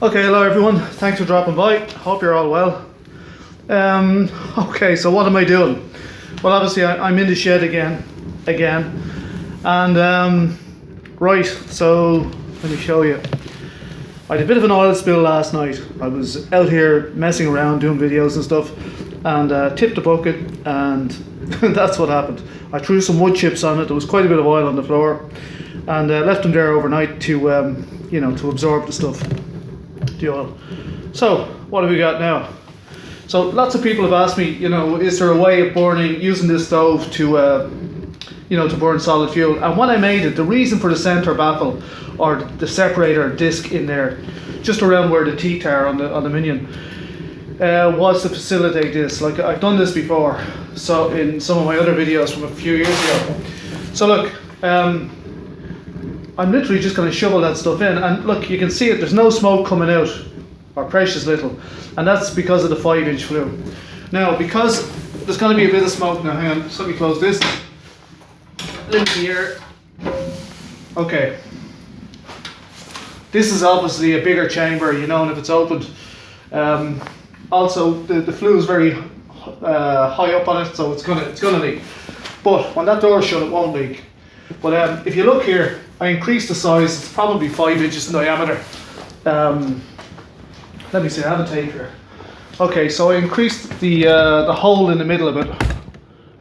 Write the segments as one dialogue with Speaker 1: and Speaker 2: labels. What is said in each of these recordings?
Speaker 1: Okay, hello everyone. Thanks for dropping by. Hope you're all well. Okay, so what am I doing? Well, obviously I'm in the shed again, and right. So let me show you. I had a bit of an oil spill last night. I was out here messing around doing videos and stuff, and tipped the bucket, and that's what happened. I threw some wood chips on it. There was quite a bit of oil on the floor, and left them there overnight to to absorb the stuff. The oil. So what have we got now? So lots of people have asked me, is there a way of burning using this stove to to burn solid fuel? And when I made it, the reason for the center baffle or the separator disc in there, just around where the teeth are on the Minion, was to facilitate this. Like, I've done this before, so in some of my other videos from a few years ago. So look, I'm literally just going to shovel that stuff in, and look, you can see it, there's no smoke coming out, or precious little, and that's because of the 5-inch flue. Now, because there's going to be a bit of smoke now, hang on, just let me close this, limit the air. Okay, this is obviously a bigger chamber, and if it's opened, also the flue is very high up on it, so it's gonna leak. But when that door is shut, it won't leak. But if you look here, I increased the size. It's probably 5 inches in diameter. Let me see, I have a tape here. Okay, so I increased the hole in the middle of it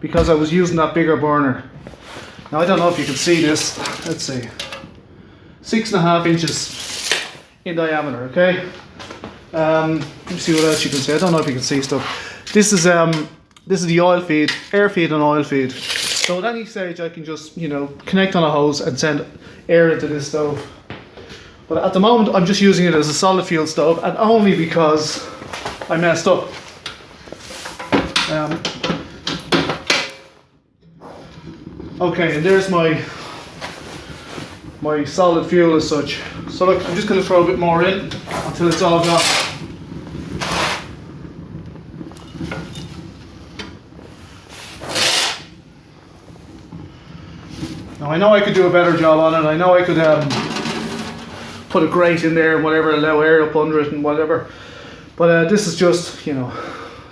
Speaker 1: because I was using that bigger burner. Now I don't know if you can see this. Let's see, 6.5 inches in diameter. Okay. Let me see what else you can see. I don't know if you can see stuff. This is the oil feed, air feed and oil feed. So at any stage I can just, connect on a hose and send air into this stove. But at the moment I'm just using it as a solid fuel stove, and only because I messed up. Okay, and there's my solid fuel as such. So look, I'm just going to throw a bit more in until it's all gone. Now I know I could do a better job on it. I know I could put a grate in there and whatever, allow air up under it and whatever. But this is just, do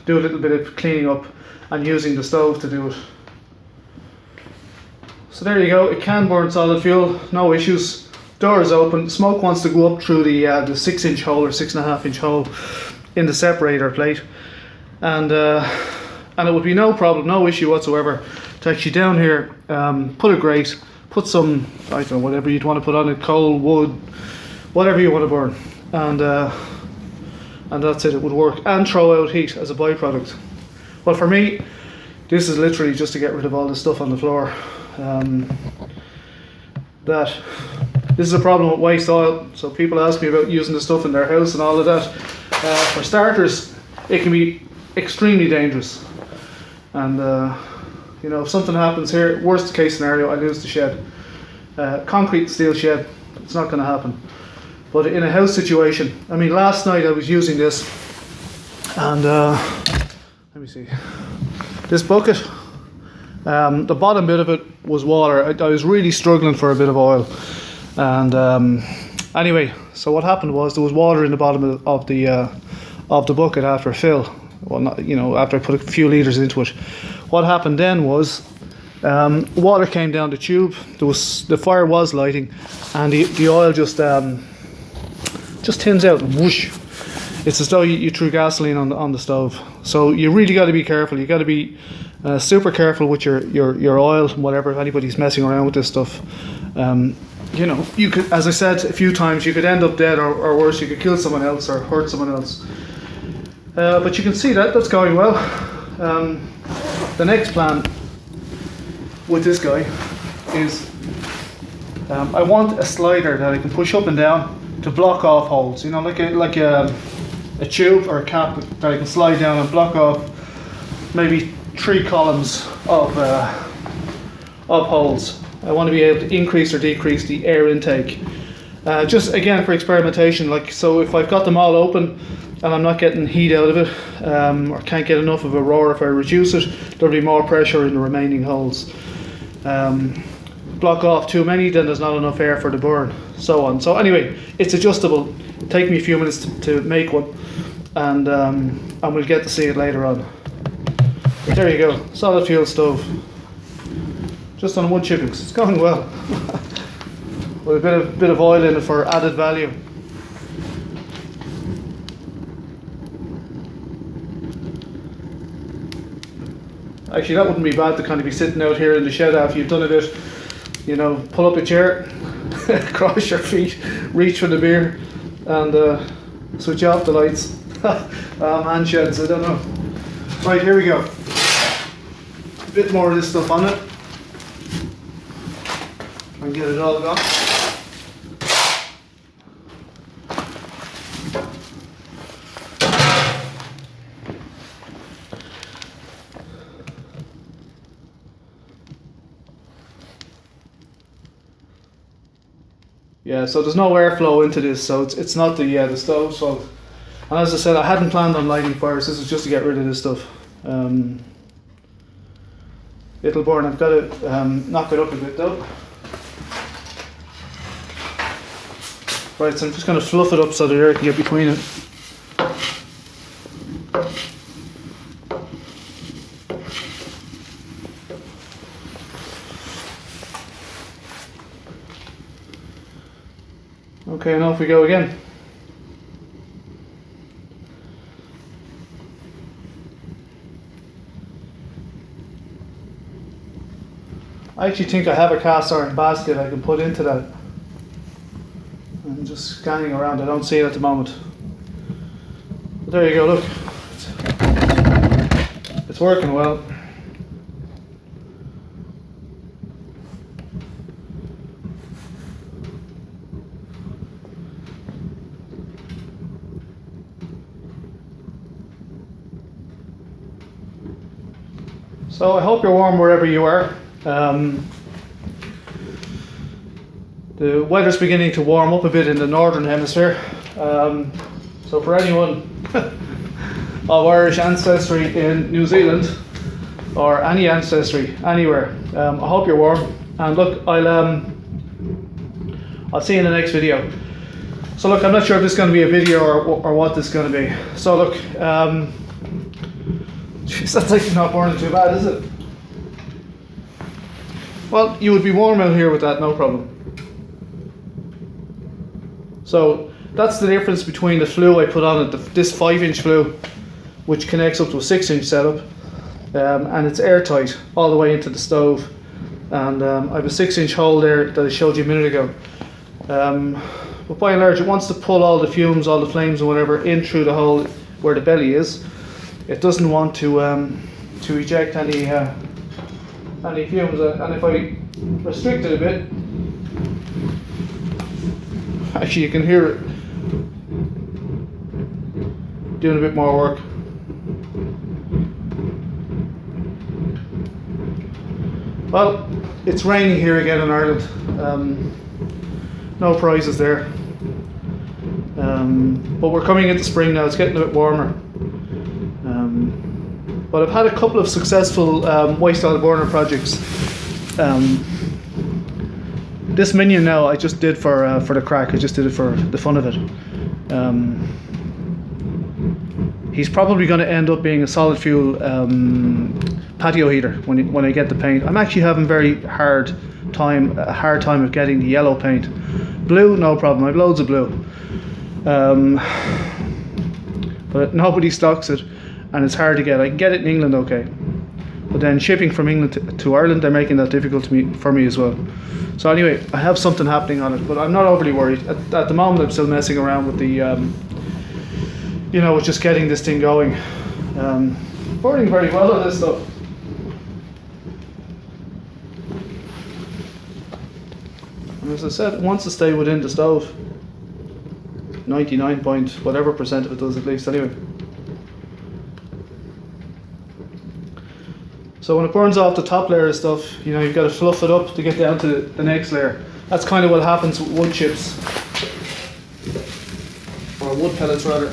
Speaker 1: a little bit of cleaning up and using the stove to do it. So there you go. It can burn solid fuel, no issues. Door is open. Smoke wants to go up through the 6-inch hole or 6.5-inch hole in the separator plate, and it would be no problem, no issue whatsoever to actually down here put a grate, put some, I don't know, whatever you'd want to put on it, coal, wood, whatever you want to burn, and that's it. It would work and throw out heat as a byproduct. Well, for me, this is literally just to get rid of all the stuff on the floor. This is a problem with waste oil, so people ask me about using the stuff in their house and all of that. For starters, it can be extremely dangerous, and if something happens here, worst case scenario, I lose the shed. Concrete steel shed, it's not going to happen. But in a house situation, I mean, last night I was using this, and let me see, this bucket, the bottom bit of it was water. I was really struggling for a bit of oil, and anyway, so what happened was there was water in the bottom of the bucket after a fill. Well, not, after I put a few litres into it. What happened then was water came down the tube. The fire was lighting, and the oil just tins out and whoosh. It's as though you threw gasoline on the stove. So you really got to be careful. You got to be super careful with your oil and whatever. If anybody's messing around with this stuff, you could, as I said a few times, you could end up dead, or worse, you could kill someone else or hurt someone else. But you can see that's going well. The next plan with this guy is I want a slider that I can push up and down to block off holes. Like a tube or a cap that I can slide down and block off maybe 3 columns of holes. I want to be able to increase or decrease the air intake. Just again for experimentation. So if I've got them all open and I'm not getting heat out of it, or can't get enough of a roar, if I reduce it, there'll be more pressure in the remaining holes. Block off too many, then there's not enough air for the burn, so on. So anyway, it's adjustable. take me a few minutes to make one, and we'll get to see it later on. But there you go, solid fuel stove. Just on 1 chippings. It's going well. With a bit of oil in it for added value. Actually, that wouldn't be bad to kind of be sitting out here in the shed after you've done a bit. You know, pull up a chair, cross your feet, reach for the beer, and switch off the lights. Man sheds, I don't know. Right, here we go. A bit more of this stuff on it. Try and get it all gone. Yeah, so there's no airflow into this, so it's not the stove's fault. And as I said, I hadn't planned on lighting fires. This is just to get rid of this stuff. It'll burn. I've got to knock it up a bit though. Right, so I'm just going to fluff it up so the air can get between it. Okay, and off we go again. I actually think I have a cast iron basket I can put into that. I'm just scanning around, I don't see it at the moment. But there you go, look. It's working well. So I hope you're warm wherever you are. The weather's beginning to warm up a bit in the northern hemisphere. So for anyone of Irish ancestry in New Zealand, or any ancestry anywhere, I hope you're warm. And look, I'll see you in the next video. So look, I'm not sure if this is going to be a video or what this is going to be. So look, geez, that's actually not burning too bad, is it? Well, you would be warm out here with that, no problem. So that's the difference between the flue I put on it, this 5-inch flue, which connects up to a 6-inch setup, and it's airtight all the way into the stove. And I have a 6-inch hole there that I showed you a minute ago. But by and large, it wants to pull all the fumes, all the flames and whatever in through the hole where the belly is. It doesn't want to eject any fumes. And if I restrict it a bit, actually you can hear it doing a bit more work. Well, it's raining here again in Ireland. No prizes there. But we're coming into spring now, it's getting a bit warmer. But I've had a couple of successful waste oil burner projects. This Minion now I just did for the crack. I just did it for the fun of it. He's probably going to end up being a solid fuel patio heater when I get the paint. I'm actually having a hard time of getting the yellow paint. Blue, no problem. I have loads of blue. But nobody stocks it, and it's hard to get. I can get it in England, okay, but then shipping from England to Ireland, they're making that difficult for me as well. So anyway, I have something happening on it, but I'm not overly worried. At the moment, I'm still messing around with the, with just getting this thing going. Burning very well on this stuff. And as I said, it wants to stay within the stove. 99 point whatever percent of it does, at least, anyway. So when it burns off the top layer of stuff, you've got to fluff it up to get down to the next layer. That's kind of what happens with wood chips, or wood pellets rather.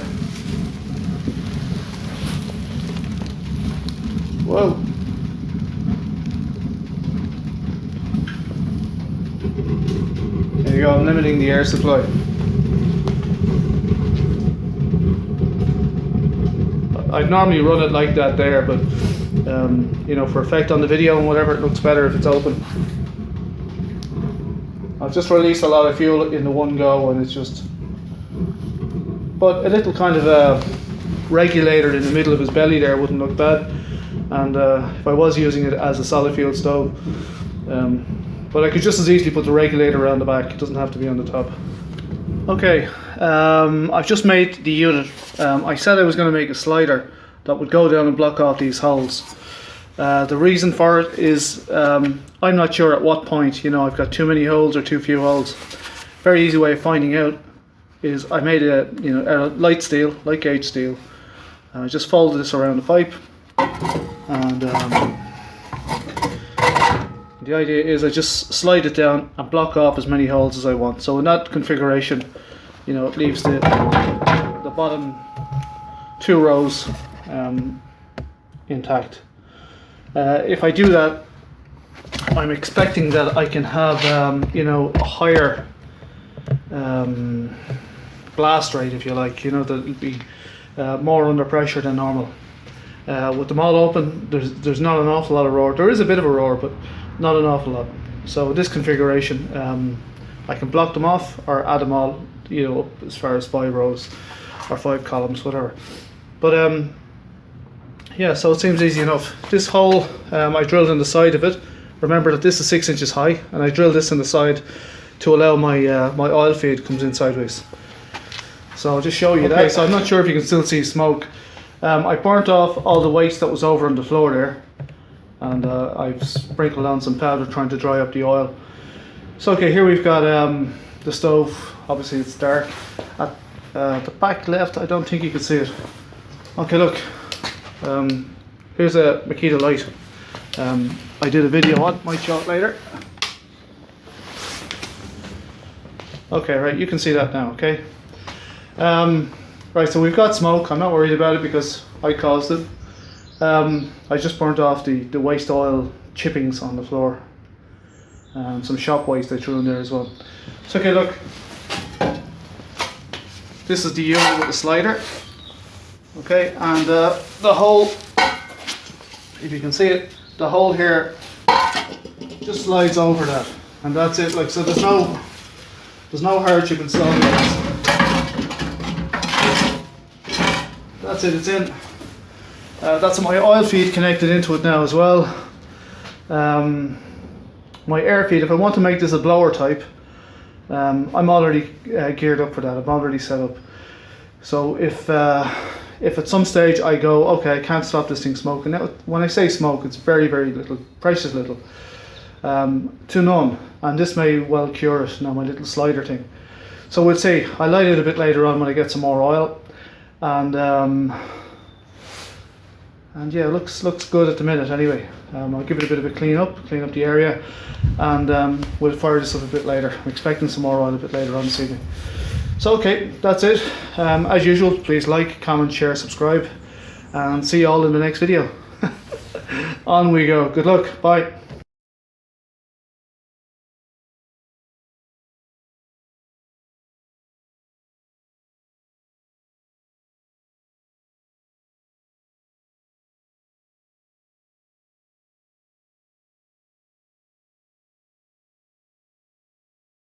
Speaker 1: Whoa. There you go, I'm limiting the air supply. I'd normally run it like that there, but you know, for effect on the video and whatever, it looks better if it's open. I've just released a lot of fuel in the one go, and it's just, but a little kind of a regulator in the middle of his belly there wouldn't look bad. And if I was using it as a solid fuel stove, but I could just as easily put the regulator around the back. It doesn't have to be on the top. Okay, I've just made the unit. I said I was going to make a slider that would go down and block off these holes. The reason for it is I'm not sure at what point, you know, I've got too many holes or too few holes. Very easy way of finding out is I made a light steel, light gauge steel. I just folded this around the pipe, and the idea is I just slide it down and block off as many holes as I want. So in that configuration, you know, it leaves the bottom 2 rows intact. If I do that, I'm expecting that I can have you know, a higher blast rate, if you like. You know, that it'll be more under pressure than normal. With them all open, there's not an awful lot of roar. There is a bit of a roar, but not an awful lot. So this configuration, I can block them off or add them all, you know, up as far as 5 rows or 5 columns, whatever. But yeah, so it seems easy enough. This hole I drilled in the side of it. Remember that this is 6 inches high, and I drilled this in the side to allow my my oil feed comes in sideways. So I'll just show you that. So I'm not sure if you can still see smoke. I burnt off all the waste that was over on the floor there, and I've sprinkled on some powder trying to dry up the oil. So okay, here we've got the stove. Obviously it's dark. At the back left, I don't think you can see it. Okay, look. Here's a Makita light. I did a video on, might show it later. Okay, right, you can see that now, okay? Right, so we've got smoke. I'm not worried about it because I caused it. I just burnt off the waste oil chippings on the floor. Some shop waste I threw in there as well. So okay, look. This is the unit with the slider. Okay, and the hole, if you can see it, the hole here just slides over that, and that's it. Like, so there's no hardship installing this. That's it, it's in. That's my oil feed connected into it now as well. My air feed, if I want to make this a blower type, I'm already geared up for that. I'm already set up. So if at some stage I go, okay, I can't stop this thing smoking. Now, when I say smoke, it's very, very little, precious little, to none. And this may well cure it now, my little slider thing. So we'll see. I light it a bit later on when I get some more oil. And yeah, it looks good at the minute anyway. I'll give it a bit of a clean up the area, and we'll fire this up a bit later. I'm expecting some more oil a bit later on this evening. So okay, that's it. As usual, please like, comment, share, subscribe, and see you all in the next video. On we go. Good luck. Bye.